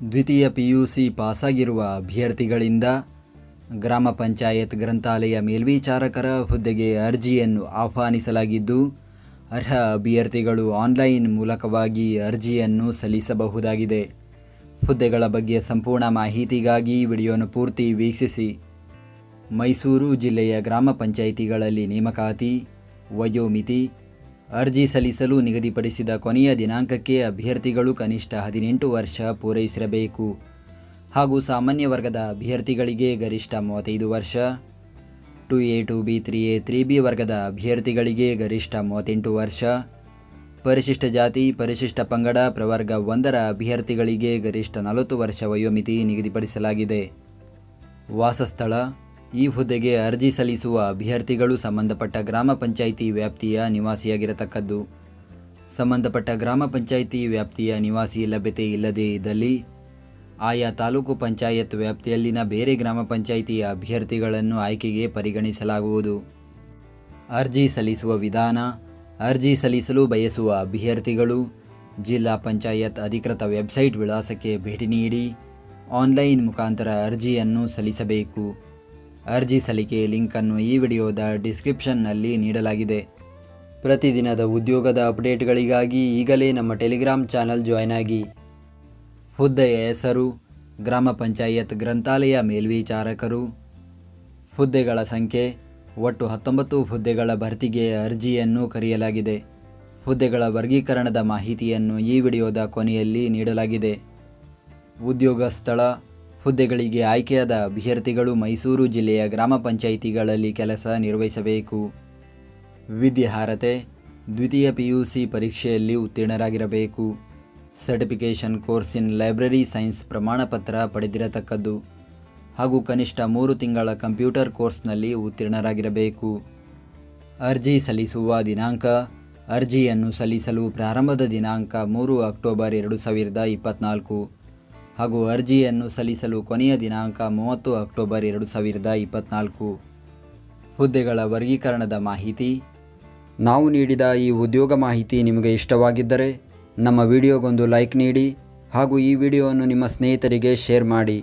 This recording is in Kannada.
ದ್ವಿತೀಯ ಪಿಯುಸಿ ಪಾಸಾಗಿರುವ ಅಭ್ಯರ್ಥಿಗಳಿಂದ ಗ್ರಾಮ ಪಂಚಾಯತ್ ಗ್ರಂಥಾಲಯ ಮೇಲ್ವಿಚಾರಕರ ಹುದ್ದೆಗೆ ಅರ್ಜಿಯನ್ನು ಆಹ್ವಾನಿಸಲಾಗಿದ್ದು, ಅರ್ಹ ಅಭ್ಯರ್ಥಿಗಳು ಆನ್ಲೈನ್ ಮೂಲಕವಾಗಿ ಅರ್ಜಿಯನ್ನು ಸಲ್ಲಿಸಬಹುದಾಗಿದೆ. ಹುದ್ದೆಗಳ ಬಗ್ಗೆ ಸಂಪೂರ್ಣ ಮಾಹಿತಿಗಾಗಿ ವಿಡಿಯೋನ ಪೂರ್ತಿ ವೀಕ್ಷಿಸಿ. ಮೈಸೂರು ಜಿಲ್ಲೆಯ ಗ್ರಾಮ ಪಂಚಾಯಿತಿಗಳಲ್ಲಿ ನೇಮಕಾತಿ, ವಯೋಮಿತಿ, ಅರ್ಜಿ ಸಲ್ಲಿಸಲು ನಿಗದಿಪಡಿಸಿದ ಕೊನೆಯ ದಿನಾಂಕಕ್ಕೆ ಅಭ್ಯರ್ಥಿಗಳು ಕನಿಷ್ಠ 18 ವರ್ಷ ಪೂರೈಸಿರಬೇಕು ಹಾಗೂ ಸಾಮಾನ್ಯ ವರ್ಗದ ಅಭ್ಯರ್ಥಿಗಳಿಗೆ ಗರಿಷ್ಠ 35 ವರ್ಷ, 2A 2B 3A 3B ವರ್ಗದ ಅಭ್ಯರ್ಥಿಗಳಿಗೆ ಗರಿಷ್ಠ 38 ವರ್ಷ, ಪರಿಶಿಷ್ಟ ಜಾತಿ ಪರಿಶಿಷ್ಟ ಪಂಗಡ ಪ್ರವರ್ಗ 1ರ ಅಭ್ಯರ್ಥಿಗಳಿಗೆ ಗರಿಷ್ಠ 40 ವರ್ಷ ವಯೋಮಿತಿ ನಿಗದಿಪಡಿಸಲಾಗಿದೆ. ವಾಸಸ್ಥಳ: ಈ ಹುದ್ದೆಗೆ ಅರ್ಜಿ ಸಲ್ಲಿಸುವ ಅಭ್ಯರ್ಥಿಗಳು ಸಂಬಂಧಪಟ್ಟ ಗ್ರಾಮ ಪಂಚಾಯಿತಿ ವ್ಯಾಪ್ತಿಯ ನಿವಾಸಿಯಾಗಿರತಕ್ಕದ್ದು. ಸಂಬಂಧಪಟ್ಟ ಗ್ರಾಮ ಪಂಚಾಯಿತಿ ವ್ಯಾಪ್ತಿಯ ನಿವಾಸಿ ಲಭ್ಯತೆ ಇಲ್ಲದೇ ಇದ್ದಲ್ಲಿ ಆಯಾ ತಾಲೂಕು ಪಂಚಾಯತ್ ವ್ಯಾಪ್ತಿಯಲ್ಲಿನ ಬೇರೆ ಗ್ರಾಮ ಪಂಚಾಯಿತಿಯ ಅಭ್ಯರ್ಥಿಗಳನ್ನು ಆಯ್ಕೆಗೆ ಪರಿಗಣಿಸಲಾಗುವುದು. ಅರ್ಜಿ ಸಲ್ಲಿಸುವ ವಿಧಾನ: ಅರ್ಜಿ ಸಲ್ಲಿಸಲು ಬಯಸುವ ಅಭ್ಯರ್ಥಿಗಳು ಜಿಲ್ಲಾ ಪಂಚಾಯತ್ ಅಧಿಕೃತ ವೆಬ್ಸೈಟ್ ವಿಳಾಸಕ್ಕೆ ಭೇಟಿ ನೀಡಿ ಆನ್ಲೈನ್ ಮುಖಾಂತರ ಅರ್ಜಿಯನ್ನು ಸಲ್ಲಿಸಬೇಕು. ಅರ್ಜಿ ಸಲ್ಲಿಕೆ ಲಿಂಕನ್ನು ಈ ವಿಡಿಯೋದ ಡಿಸ್ಕ್ರಿಪ್ಷನ್ನಲ್ಲಿ ನೀಡಲಾಗಿದೆ. ಪ್ರತಿದಿನದ ಉದ್ಯೋಗದ ಅಪ್ಡೇಟ್ಗಳಿಗಾಗಿ ಈಗಲೇ ನಮ್ಮ ಟೆಲಿಗ್ರಾಮ್ ಚಾನಲ್ ಜಾಯ್ನ್ ಆಗಿ. ಹುದ್ದೆಯ ಹೆಸರು: ಗ್ರಾಮ ಪಂಚಾಯತ್ ಗ್ರಂಥಾಲಯ ಮೇಲ್ವಿಚಾರಕರು. ಹುದ್ದೆಗಳ ಸಂಖ್ಯೆ: ಒಟ್ಟು 19 ಹುದ್ದೆಗಳ ಭರ್ತಿಗೆ ಅರ್ಜಿಯನ್ನು ಕರೆಯಲಾಗಿದೆ. ಹುದ್ದೆಗಳ ವರ್ಗೀಕರಣದ ಮಾಹಿತಿಯನ್ನು ಈ ವಿಡಿಯೋದ ಕೊನೆಯಲ್ಲಿ ನೀಡಲಾಗಿದೆ. ಉದ್ಯೋಗ ಸ್ಥಳ: ಹುದ್ದೆಗಳಿಗೆ ಆಯ್ಕೆಯಾದ ಅಭ್ಯರ್ಥಿಗಳು ಮೈಸೂರು ಜಿಲ್ಲೆಯ ಗ್ರಾಮ ಪಂಚಾಯಿತಿಗಳಲ್ಲಿ ಕೆಲಸ ನಿರ್ವಹಿಸಬೇಕು. ವಿದ್ಯಾರ್ಹತೆ: ದ್ವಿತೀಯ ಪಿಯುಸಿ ಪರೀಕ್ಷೆಯಲ್ಲಿ ಉತ್ತೀರ್ಣರಾಗಿರಬೇಕು. Certification course in library science ಪ್ರಮಾಣಪತ್ರ ಪಡೆದಿರತಕ್ಕದ್ದು ಹಾಗೂ ಕನಿಷ್ಠ 3 ತಿಂಗಳ ಕಂಪ್ಯೂಟರ್ ಕೋರ್ಸ್ನಲ್ಲಿ ಉತ್ತೀರ್ಣರಾಗಿರಬೇಕು. ಅರ್ಜಿ ಸಲ್ಲಿಸುವ ದಿನಾಂಕ: ಅರ್ಜಿಯನ್ನು ಸಲ್ಲಿಸಲು ಪ್ರಾರಂಭದ ದಿನಾಂಕ 3 ಅಕ್ಟೋಬರ್ 2024 ಹಾಗೂ ಅರ್ಜಿಯನ್ನು ಸಲ್ಲಿಸಲು ಕೊನೆಯ ದಿನಾಂಕ 30 ಅಕ್ಟೋಬರ್ 2024. ಹುದ್ದೆಗಳ ವರ್ಗೀಕರಣದ ಮಾಹಿತಿ: ನಾವು ನೀಡಿದ ಈ ಉದ್ಯೋಗ ಮಾಹಿತಿ ನಿಮಗೆ ಇಷ್ಟವಾಗಿದ್ದರೆ ನಮ್ಮ ವಿಡಿಯೋಗೊಂದು ಲೈಕ್ ನೀಡಿ ಹಾಗೂ ಈ ವಿಡಿಯೋವನ್ನು ನಿಮ್ಮ ಸ್ನೇಹಿತರಿಗೆ ಶೇರ್ ಮಾಡಿ.